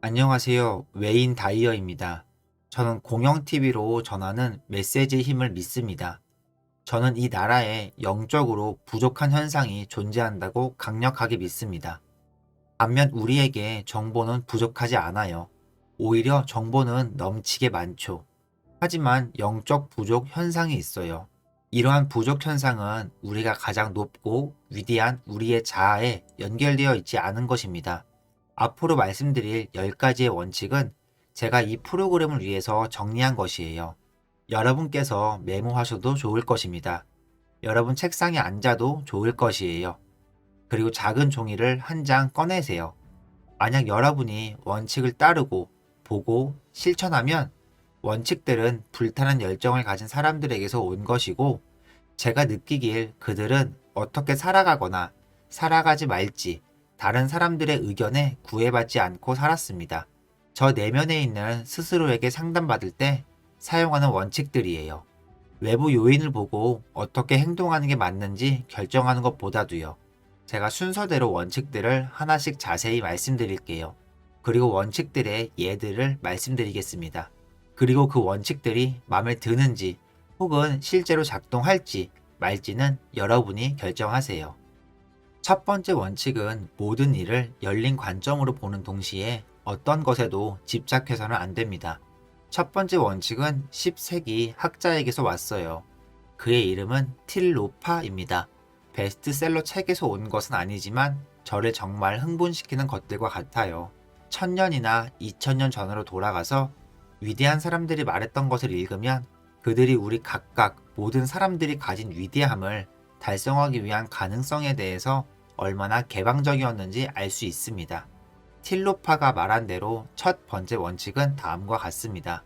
안녕하세요. 웨인 다이어입니다. 저는 공영 TV로 전하는 메시지의 힘을 믿습니다. 저는 이 나라에 영적으로 부족한 현상이 존재한다고 강력하게 믿습니다. 반면 우리에게 정보는 부족하지 않아요. 오히려 정보는 넘치게 많죠. 하지만 영적 부족 현상이 있어요. 이러한 부족 현상은 우리가 가장 높고 위대한 우리의 자아에 연결되어 있지 않은 것입니다. 앞으로 말씀드릴 10가지의 원칙은 제가 이 프로그램을 위해서 정리한 것이에요. 여러분께서 메모하셔도 좋을 것입니다. 여러분 책상에 앉아도 좋을 것이에요. 그리고 작은 종이를 한 장 꺼내세요. 만약 여러분이 원칙을 따르고 보고 실천하면 원칙들은 불타는 열정을 가진 사람들에게서 온 것이고, 제가 느끼길 그들은 어떻게 살아가거나 살아가지 말지 다른 사람들의 의견에 구애받지 않고 살았습니다. 저 내면에 있는 스스로에게 상담받을 때 사용하는 원칙들이에요. 외부 요인을 보고 어떻게 행동하는 게 맞는지 결정하는 것보다도요. 제가 순서대로 원칙들을 하나씩 자세히 말씀드릴게요. 그리고 원칙들의 예들을 말씀드리겠습니다. 그리고 그 원칙들이 마음에 드는지 혹은 실제로 작동할지 말지는 여러분이 결정하세요. 첫 번째 원칙은 모든 일을 열린 관점으로 보는 동시에 어떤 것에도 집착해서는 안 됩니다. 첫 번째 원칙은 10세기 학자에게서 왔어요. 그의 이름은 틸로파입니다. 베스트셀러 책에서 온 것은 아니지만 저를 정말 흥분시키는 것들과 같아요. 1000년이나 2000년 전으로 돌아가서 위대한 사람들이 말했던 것을 읽으면 그들이 우리 각각 모든 사람들이 가진 위대함을 달성하기 위한 가능성에 대해서 얼마나 개방적이었는지 알 수 있습니다. 틸로파가 말한 대로 첫 번째 원칙은 다음과 같습니다.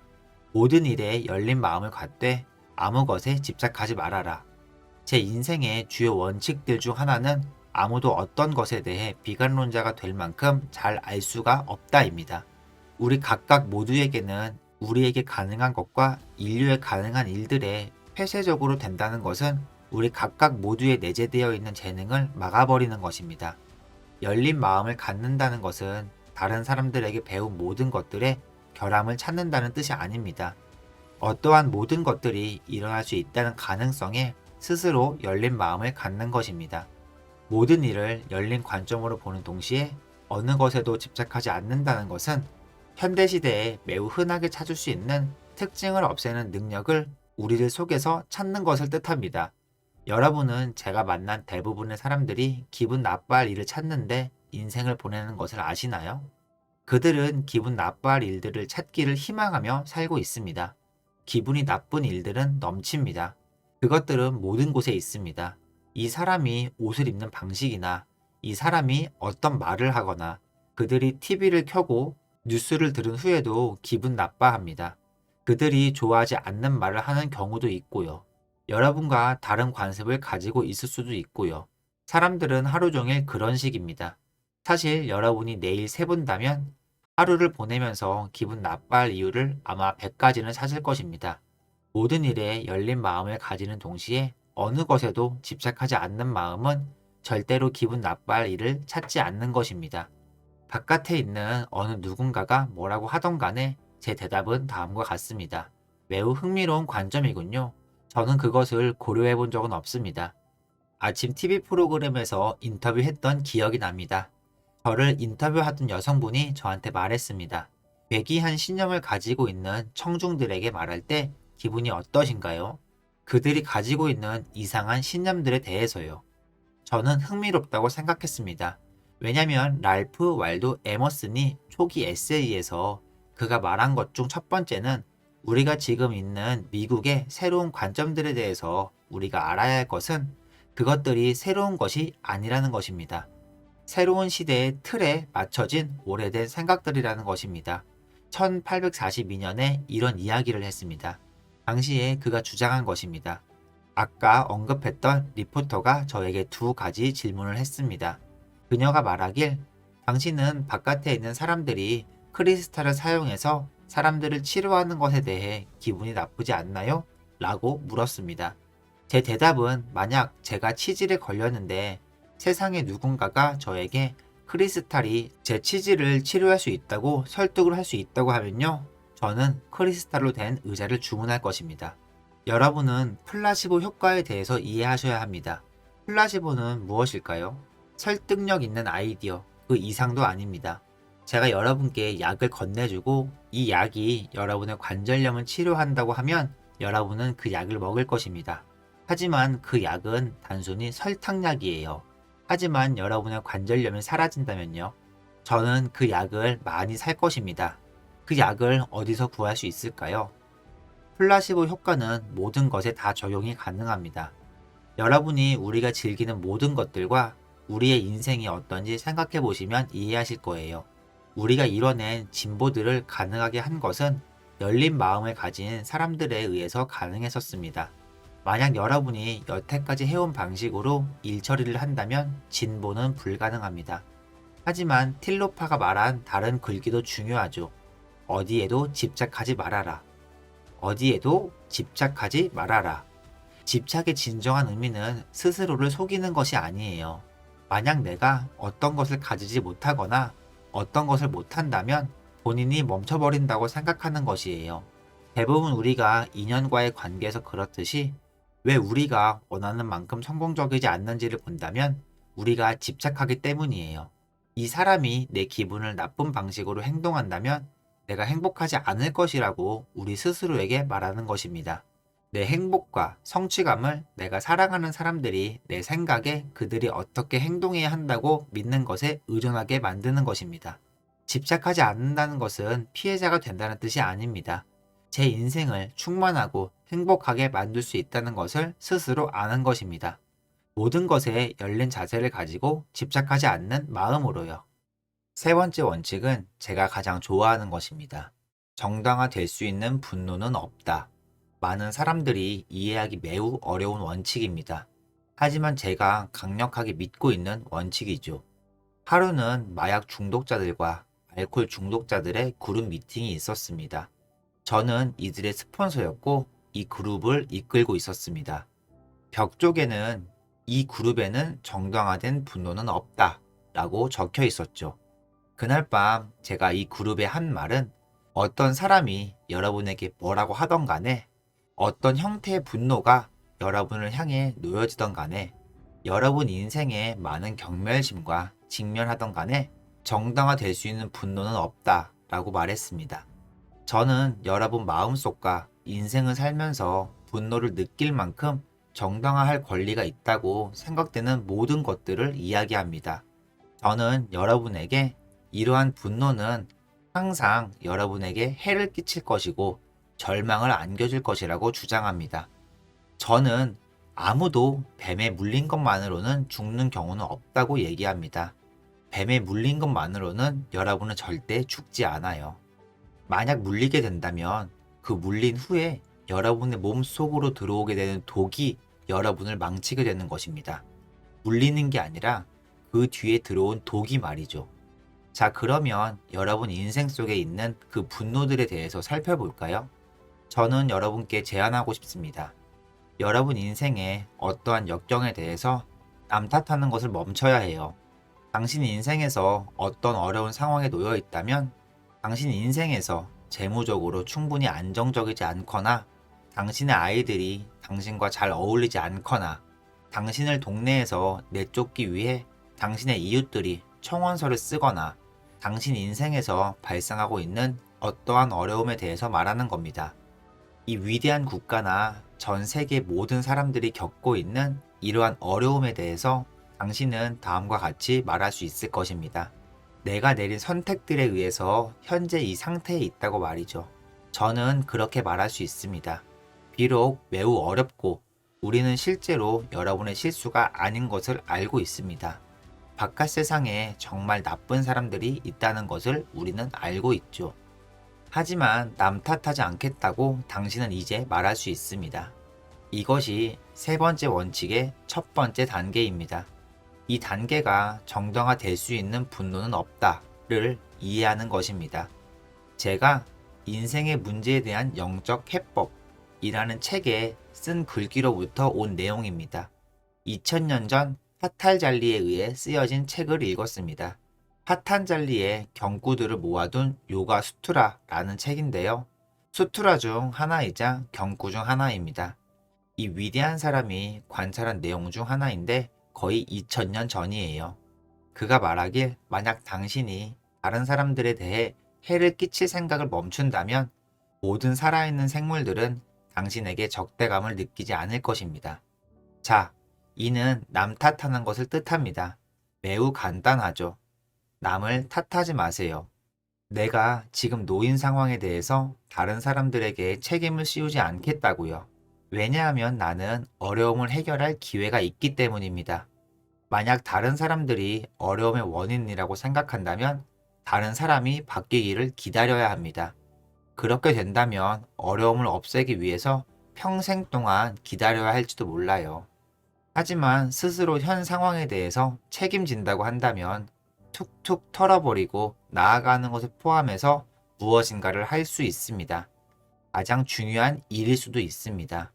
모든 일에 열린 마음을 갖되 아무 것에 집착하지 말아라. 제 인생의 주요 원칙들 중 하나는 아무도 어떤 것에 대해 비관론자가 될 만큼 잘 알 수가 없다입니다. 우리 각각 모두에게는 우리에게 가능한 것과 인류에 가능한 일들에 폐쇄적으로 된다는 것은 우리 각각 모두에 내재되어 있는 재능을 막아버리는 것입니다. 열린 마음을 갖는다는 것은 다른 사람들에게 배운 모든 것들에 결함을 찾는다는 뜻이 아닙니다. 어떠한 모든 것들이 일어날 수 있다는 가능성에 스스로 열린 마음을 갖는 것입니다. 모든 일을 열린 관점으로 보는 동시에 어느 것에도 집착하지 않는다는 것은 현대시대에 매우 흔하게 찾을 수 있는 특징을 없애는 능력을 우리들 속에서 찾는 것을 뜻합니다. 여러분은 제가 만난 대부분의 사람들이 기분 나빠할 일을 찾는데 인생을 보내는 것을 아시나요? 그들은 기분 나빠할 일들을 찾기를 희망하며 살고 있습니다. 기분이 나쁜 일들은 넘칩니다. 그것들은 모든 곳에 있습니다. 이 사람이 옷을 입는 방식이나 이 사람이 어떤 말을 하거나 그들이 TV를 켜고 뉴스를 들은 후에도 기분 나빠합니다. 그들이 좋아하지 않는 말을 하는 경우도 있고요. 여러분과 다른 관습을 가지고 있을 수도 있고요. 사람들은 하루 종일 그런 식입니다. 사실 여러분이 내일 세본다면 하루를 보내면서 기분 나빠할 이유를 아마 100가지는 찾을 것입니다. 모든 일에 열린 마음을 가지는 동시에 어느 것에도 집착하지 않는 마음은 절대로 기분 나빠할 일을 찾지 않는 것입니다. 바깥에 있는 어느 누군가가 뭐라고 하던 간에 제 대답은 다음과 같습니다. 매우 흥미로운 관점이군요. 저는 그것을 고려해 본 적은 없습니다. 아침 TV 프로그램에서 인터뷰했던 기억이 납니다. 저를 인터뷰하던 여성분이 저한테 말했습니다. 괴기한 신념을 가지고 있는 청중들에게 말할 때 기분이 어떠신가요? 그들이 가지고 있는 이상한 신념들에 대해서요. 저는 흥미롭다고 생각했습니다. 왜냐면 랄프 왈도 에머슨이 초기 에세이에서 그가 말한 것 중 첫 번째는 우리가 지금 있는 미국의 새로운 관점들에 대해서 우리가 알아야 할 것은 그것들이 새로운 것이 아니라는 것입니다. 새로운 시대의 틀에 맞춰진 오래된 생각들이라는 것입니다. 1842년에 이런 이야기를 했습니다. 당시에 그가 주장한 것입니다. 아까 언급했던 리포터가 저에게 2가지 질문을 했습니다. 그녀가 말하길, 당신은 바깥에 있는 사람들이 크리스탈을 사용해서 사람들을 치료하는 것에 대해 기분이 나쁘지 않나요? 라고 물었습니다. 제 대답은 만약 제가 치질에 걸렸는데 세상에 누군가가 저에게 크리스탈이 제 치질을 치료할 수 있다고 설득을 할 수 있다고 하면요. 저는 크리스탈로 된 의자를 주문할 것입니다. 여러분은 플라시보 효과에 대해서 이해하셔야 합니다. 플라시보는 무엇일까요? 설득력 있는 아이디어, 그 이상도 아닙니다. 제가 여러분께 약을 건네주고 이 약이 여러분의 관절염을 치료한다고 하면 여러분은 그 약을 먹을 것입니다. 하지만 그 약은 단순히 설탕약이에요. 하지만 여러분의 관절염이 사라진다면요. 저는 그 약을 많이 살 것입니다. 그 약을 어디서 구할 수 있을까요? 플라시보 효과는 모든 것에 다 적용이 가능합니다. 여러분이 우리가 즐기는 모든 것들과 우리의 인생이 어떤지 생각해 보시면 이해하실 거예요. 우리가 이뤄낸 진보들을 가능하게 한 것은 열린 마음을 가진 사람들에 의해서 가능했었습니다. 만약 여러분이 여태까지 해온 방식으로 일 처리를 한다면 진보는 불가능합니다. 하지만 틸로파가 말한 다른 글귀도 중요하죠. 어디에도 집착하지 말아라. 어디에도 집착하지 말아라. 집착의 진정한 의미는 스스로를 속이는 것이 아니에요. 만약 내가 어떤 것을 가지지 못하거나 어떤 것을 못한다면 본인이 멈춰버린다고 생각하는 것이에요. 대부분 우리가 인연과의 관계에서 그렇듯이 왜 우리가 원하는 만큼 성공적이지 않는지를 본다면 우리가 집착하기 때문이에요. 이 사람이 내 기분을 나쁜 방식으로 행동한다면 내가 행복하지 않을 것이라고 우리 스스로에게 말하는 것입니다. 내 행복과 성취감을 내가 사랑하는 사람들이 내 생각에 그들이 어떻게 행동해야 한다고 믿는 것에 의존하게 만드는 것입니다. 집착하지 않는다는 것은 피해자가 된다는 뜻이 아닙니다. 제 인생을 충만하고 행복하게 만들 수 있다는 것을 스스로 아는 것입니다. 모든 것에 열린 자세를 가지고 집착하지 않는 마음으로요. 세 번째 원칙은 제가 가장 좋아하는 것입니다. 정당화될 수 있는 분노는 없다. 많은 사람들이 이해하기 매우 어려운 원칙입니다. 하지만 제가 강력하게 믿고 있는 원칙이죠. 하루는 마약 중독자들과 알코올 중독자들의 그룹 미팅이 있었습니다. 저는 이들의 스폰서였고 이 그룹을 이끌고 있었습니다. 벽 쪽에는 이 그룹에는 정당화된 분노는 없다 라고 적혀 있었죠. 그날 밤 제가 이 그룹의 한 말은 어떤 사람이 여러분에게 뭐라고 하던 간에 어떤 형태의 분노가 여러분을 향해 놓여지던 간에 여러분 인생에 많은 경멸심과 직면하던 간에 정당화될 수 있는 분노는 없다 라고 말했습니다. 저는 여러분 마음속과 인생을 살면서 분노를 느낄 만큼 정당화할 권리가 있다고 생각되는 모든 것들을 이야기합니다. 저는 여러분에게 이러한 분노는 항상 여러분에게 해를 끼칠 것이고 절망을 안겨줄 것이라고 주장합니다. 저는 아무도 뱀에 물린 것만으로는 죽는 경우는 없다고 얘기합니다. 뱀에 물린 것만으로는 여러분은 절대 죽지 않아요. 만약 물리게 된다면 그 물린 후에 여러분의 몸 속으로 들어오게 되는 독이 여러분을 망치게 되는 것입니다. 물리는 게 아니라 그 뒤에 들어온 독이 말이죠. 자, 그러면 여러분 인생 속에 있는 그 분노들에 대해서 살펴볼까요? 저는 여러분께 제안하고 싶습니다. 여러분 인생의 어떠한 역경에 대해서 남 탓하는 것을 멈춰야 해요. 당신 인생에서 어떤 어려운 상황에 놓여 있다면 당신 인생에서 재무적으로 충분히 안정적이지 않거나 당신의 아이들이 당신과 잘 어울리지 않거나 당신을 동네에서 내쫓기 위해 당신의 이웃들이 청원서를 쓰거나 당신 인생에서 발생하고 있는 어떠한 어려움에 대해서 말하는 겁니다. 이 위대한 국가나 전 세계 모든 사람들이 겪고 있는 이러한 어려움에 대해서 당신은 다음과 같이 말할 수 있을 것입니다. 내가 내린 선택들에 의해서 현재 이 상태에 있다고 말이죠. 저는 그렇게 말할 수 있습니다. 비록 매우 어렵고 우리는 실제로 여러분의 실수가 아닌 것을 알고 있습니다. 바깥 세상에 정말 나쁜 사람들이 있다는 것을 우리는 알고 있죠. 하지만 남 탓하지 않겠다고 당신은 이제 말할 수 있습니다. 이것이 세 번째 원칙의 첫 번째 단계입니다. 이 단계가 정당화될 수 있는 분노는 없다를 이해하는 것입니다. 제가 인생의 문제에 대한 영적 해법이라는 책에 쓴 글귀로부터 온 내용입니다. 2000년 전 파탈잘리에 의해 쓰여진 책을 읽었습니다. 파탄잘리의 경구들을 모아둔 요가 수트라라는 책인데요. 수트라 중 하나이자 경구 중 하나입니다. 이 위대한 사람이 관찰한 내용 중 하나인데 거의 2000년 전이에요. 그가 말하길 만약 당신이 다른 사람들에 대해 해를 끼칠 생각을 멈춘다면 모든 살아있는 생물들은 당신에게 적대감을 느끼지 않을 것입니다. 자, 이는 남 탓하는 것을 뜻합니다. 매우 간단하죠. 남을 탓하지 마세요. 내가 지금 놓인 상황에 대해서 다른 사람들에게 책임을 씌우지 않겠다고요. 왜냐하면 나는 어려움을 해결할 기회가 있기 때문입니다. 만약 다른 사람들이 어려움의 원인이라고 생각한다면 다른 사람이 바뀌기를 기다려야 합니다. 그렇게 된다면 어려움을 없애기 위해서 평생 동안 기다려야 할지도 몰라요. 하지만 스스로 현 상황에 대해서 책임진다고 한다면 툭툭 털어버리고 나아가는 것을 포함해서 무엇인가를 할 수 있습니다. 가장 중요한 일일 수도 있습니다.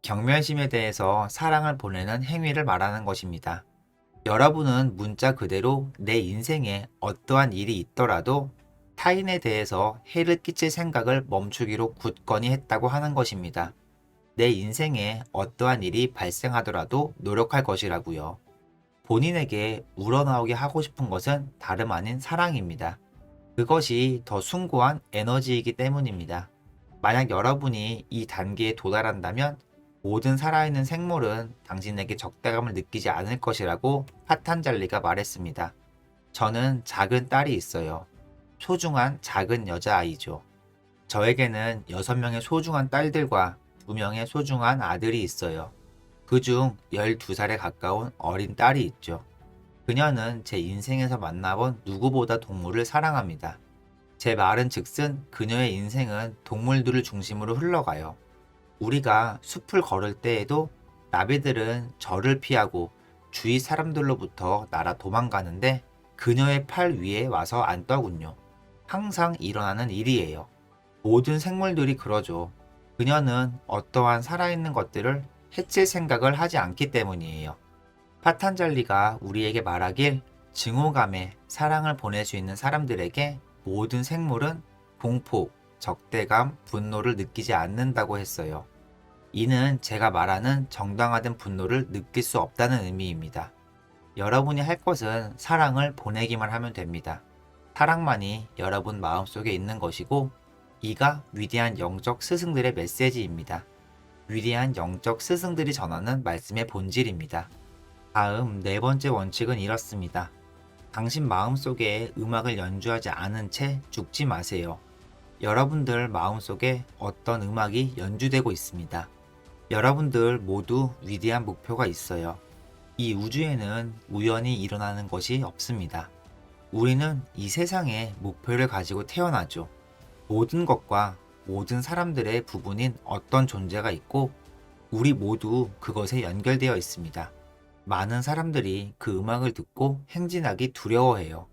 경멸심에 대해서 사랑을 보내는 행위를 말하는 것입니다. 여러분은 문자 그대로 내 인생에 어떠한 일이 있더라도 타인에 대해서 해를 끼칠 생각을 멈추기로 굳건히 했다고 하는 것입니다. 내 인생에 어떠한 일이 발생하더라도 노력할 것이라고요. 본인에게 우러나오게 하고 싶은 것은 다름 아닌 사랑입니다. 그것이 더 숭고한 에너지이기 때문입니다. 만약 여러분이 이 단계에 도달한다면 모든 살아있는 생물은 당신에게 적대감을 느끼지 않을 것이라고 파탄잘리가 말했습니다. 저는 작은 딸이 있어요. 소중한 작은 여자아이죠. 저에게는 6명의 소중한 딸들과 2명의 소중한 아들이 있어요. 그중 12살에 가까운 어린 딸이 있죠. 그녀는 제 인생에서 만나본 누구보다 동물을 사랑합니다. 제 말은 즉슨 그녀의 인생은 동물들을 중심으로 흘러가요. 우리가 숲을 걸을 때에도 나비들은 저를 피하고 주위 사람들로부터 날아 도망가는데 그녀의 팔 위에 와서 앉더군요. 항상 일어나는 일이에요. 모든 생물들이 그러죠. 그녀는 어떠한 살아있는 것들을 해칠 생각을 하지 않기 때문이에요. 파탄잘리가 우리에게 말하길 증오감에 사랑을 보낼 수 있는 사람들에게 모든 생물은 공포, 적대감, 분노를 느끼지 않는다고 했어요. 이는 제가 말하는 정당화된 분노를 느낄 수 없다는 의미입니다. 여러분이 할 것은 사랑을 보내기만 하면 됩니다. 사랑만이 여러분 마음속에 있는 것이고 이가 위대한 영적 스승들의 메시지입니다. 위대한 영적 스승들이 전하는 말씀의 본질입니다. 다음 4번째 원칙은 이렇습니다. 당신 마음속에 음악을 연주하지 않은 채 죽지 마세요. 여러분들 마음속에 어떤 음악이 연주되고 있습니다. 여러분들 모두 위대한 목표가 있어요. 이 우주에는 우연히 일어나는 것이 없습니다. 우리는 이 세상에 목표를 가지고 태어나죠. 모든 것과 모든 사람들의 부분인 어떤 존재가 있고 우리 모두 그것에 연결되어 있습니다. 많은 사람들이 그 음악을 듣고 행진하기 두려워해요.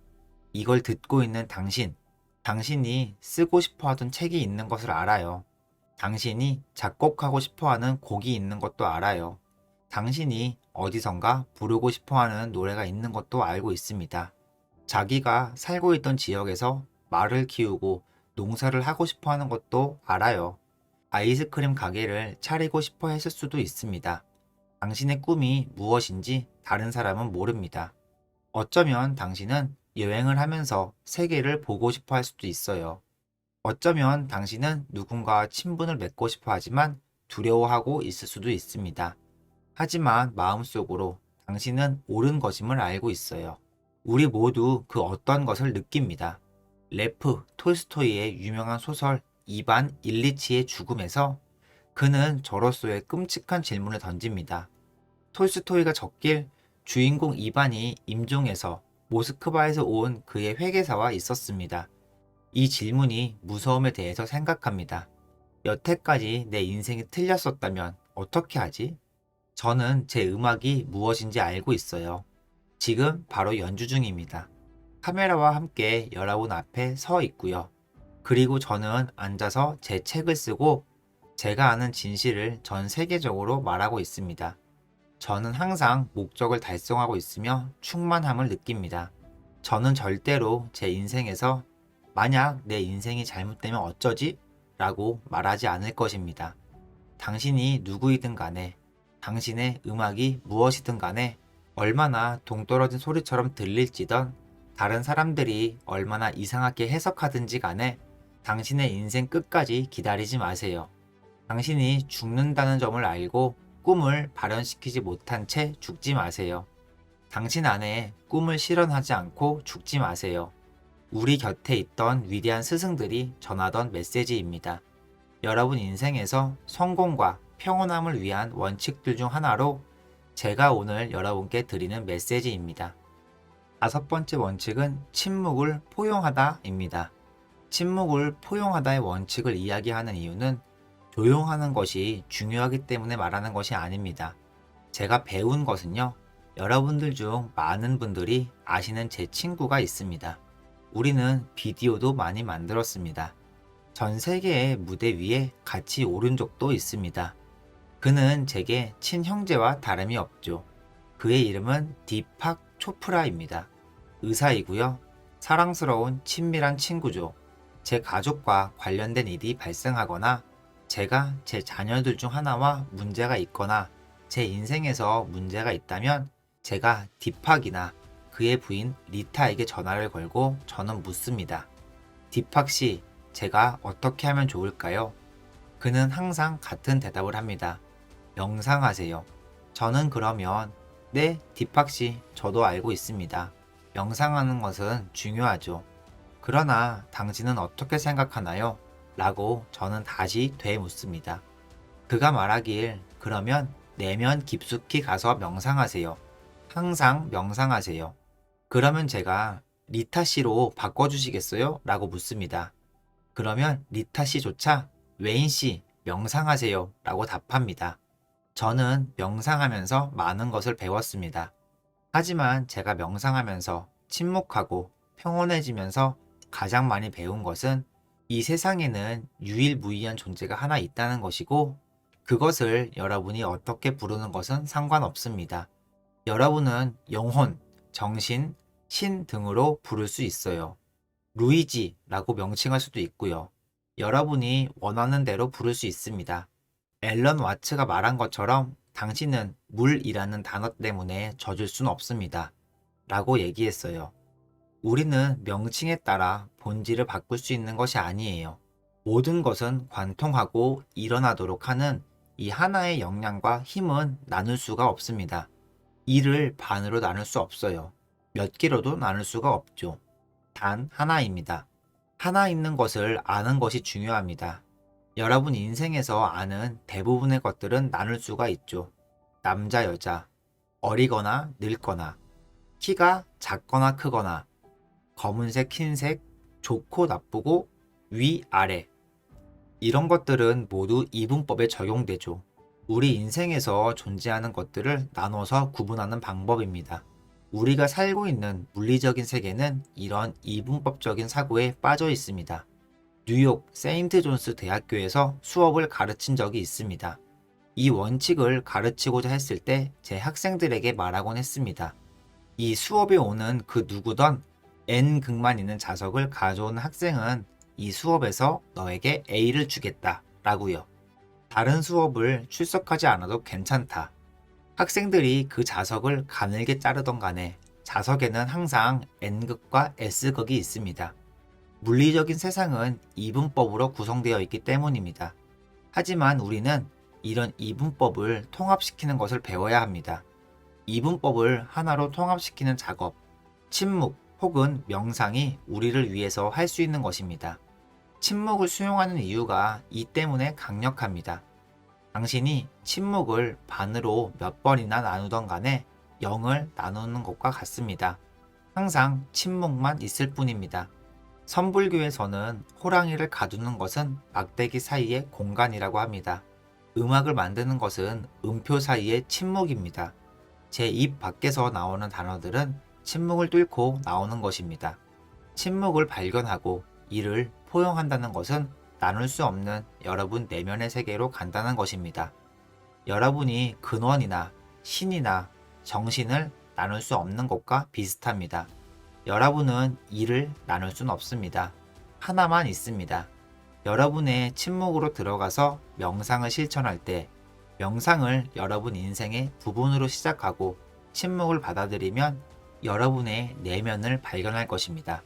이걸 듣고 있는 당신이 쓰고 싶어 하던 책이 있는 것을 알아요. 당신이 작곡하고 싶어 하는 곡이 있는 것도 알아요. 당신이 어디선가 부르고 싶어 하는 노래가 있는 것도 알고 있습니다. 자기가 살고 있던 지역에서 말을 키우고 농사를 하고 싶어 하는 것도 알아요. 아이스크림 가게를 차리고 싶어 했을 수도 있습니다. 당신의 꿈이 무엇인지 다른 사람은 모릅니다. 어쩌면 당신은 여행을 하면서 세계를 보고 싶어 할 수도 있어요. 어쩌면 당신은 누군가와 친분을 맺고 싶어 하지만 두려워하고 있을 수도 있습니다. 하지만 마음속으로 당신은 옳은 것임을 알고 있어요. 우리 모두 그 어떤 것을 느낍니다. 레프 톨스토이의 유명한 소설 이반 일리치의 죽음에서 그는 저로서의 끔찍한 질문을 던집니다. 톨스토이가 적길 주인공 이반이 임종에서 모스크바에서 온 그의 회계사와 있었습니다. 이 질문이 무서움에 대해서 생각합니다. 여태까지 내 인생이 틀렸었다면 어떻게 하지? 저는 제 음악이 무엇인지 알고 있어요. 지금 바로 연주 중입니다. 카메라와 함께 여러분 앞에 서 있고요. 그리고 저는 앉아서 제 책을 쓰고 제가 아는 진실을 전 세계적으로 말하고 있습니다. 저는 항상 목적을 달성하고 있으며 충만함을 느낍니다. 저는 절대로 제 인생에서 만약 내 인생이 잘못되면 어쩌지? 라고 말하지 않을 것입니다. 당신이 누구이든 간에, 당신의 음악이 무엇이든 간에, 얼마나 동떨어진 소리처럼 들릴지던, 다른 사람들이 얼마나 이상하게 해석하든지 간에 당신의 인생 끝까지 기다리지 마세요. 당신이 죽는다는 점을 알고 꿈을 발현시키지 못한 채 죽지 마세요. 당신 안에 꿈을 실현하지 않고 죽지 마세요. 우리 곁에 있던 위대한 스승들이 전하던 메시지입니다. 여러분 인생에서 성공과 평온함을 위한 원칙들 중 하나로 제가 오늘 여러분께 드리는 메시지입니다. 다섯 번째 원칙은 침묵을 포용하다입니다. 침묵을 포용하다의 원칙을 이야기하는 이유는 조용하는 것이 중요하기 때문에 말하는 것이 아닙니다. 제가 배운 것은요, 여러분들 중 많은 분들이 아시는 제 친구가 있습니다. 우리는 비디오도 많이 만들었습니다. 전 세계의 무대 위에 같이 오른 적도 있습니다. 그는 제게 친형제와 다름이 없죠. 그의 이름은 디팍 초프라입니다. 의사이고요. 사랑스러운 친밀한 친구죠. 제 가족과 관련된 일이 발생하거나 제가 제 자녀들 중 하나와 문제가 있거나 제 인생에서 문제가 있다면 제가 디팍이나 그의 부인 리타에게 전화를 걸고 저는 묻습니다. 디팍 씨, 제가 어떻게 하면 좋을까요? 그는 항상 같은 대답을 합니다. 명상하세요. 저는 그러면 네, 디팍 씨, 저도 알고 있습니다. 명상하는 것은 중요하죠. 그러나 당신은 어떻게 생각하나요? 라고 저는 다시 되묻습니다. 그가 말하길, 그러면 내면 깊숙이 가서 명상하세요. 항상 명상하세요. 그러면 제가 리타 씨로 바꿔주시겠어요? 라고 묻습니다. 그러면 리타 씨조차 웨인 씨 명상하세요. 라고 답합니다. 저는 명상하면서 많은 것을 배웠습니다. 하지만 제가 명상하면서 침묵하고 평온해지면서 가장 많이 배운 것은 이 세상에는 유일무이한 존재가 하나 있다는 것이고 그것을 여러분이 어떻게 부르는 것은 상관없습니다. 여러분은 영혼, 정신, 신 등으로 부를 수 있어요. 루이지라고 명칭할 수도 있고요. 여러분이 원하는 대로 부를 수 있습니다. 앨런 와츠가 말한 것처럼 당신은 물이라는 단어 때문에 젖을 수는 없습니다. 라고 얘기했어요. 우리는 명칭에 따라 본질을 바꿀 수 있는 것이 아니에요. 모든 것은 관통하고 일어나도록 하는 이 하나의 역량과 힘은 나눌 수가 없습니다. 이를 반으로 나눌 수 없어요. 몇 개로도 나눌 수가 없죠. 단 하나입니다. 하나 있는 것을 아는 것이 중요합니다. 여러분 인생에서 아는 대부분의 것들은 나눌 수가 있죠. 남자, 여자, 어리거나 늙거나, 키가 작거나 크거나, 검은색, 흰색, 좋고 나쁘고, 위, 아래. 이런 것들은 모두 이분법에 적용되죠. 우리 인생에서 존재하는 것들을 나눠서 구분하는 방법입니다. 우리가 살고 있는 물리적인 세계는 이런 이분법적인 사고에 빠져 있습니다. 뉴욕 세인트 존스 대학교에서 수업을 가르친 적이 있습니다. 이 원칙을 가르치고자 했을 때 제 학생들에게 말하곤 했습니다. 이 수업에 오는 그 누구던 N극만 있는 자석을 가져오는 학생은 이 수업에서 너에게 A를 주겠다 라고요. 다른 수업을 출석하지 않아도 괜찮다. 학생들이 그 자석을 가늘게 자르던 간에 자석에는 항상 N극과 S극이 있습니다. 물리적인 세상은 이분법으로 구성되어 있기 때문입니다. 하지만 우리는 이런 이분법을 통합시키는 것을 배워야 합니다. 이분법을 하나로 통합시키는 작업, 침묵 혹은 명상이 우리를 위해서 할 수 있는 것입니다. 침묵을 수용하는 이유가 이 때문에 강력합니다. 당신이 침묵을 반으로 몇 번이나 나누던 간에 0을 나누는 것과 같습니다. 항상 침묵만 있을 뿐입니다. 선불교에서는 호랑이를 가두는 것은 막대기 사이의 공간이라고 합니다. 음악을 만드는 것은 음표 사이의 침묵입니다. 제 입 밖에서 나오는 단어들은 침묵을 뚫고 나오는 것입니다. 침묵을 발견하고 이를 포용한다는 것은 나눌 수 없는 여러분 내면의 세계로 간다는 것입니다. 여러분이 근원이나 신이나 정신을 나눌 수 없는 것과 비슷합니다. 여러분은 이를 나눌 순 없습니다. 하나만 있습니다. 여러분의 침묵으로 들어가서 명상을 실천할 때 명상을 여러분 인생의 부분으로 시작하고 침묵을 받아들이면 여러분의 내면을 발견할 것입니다.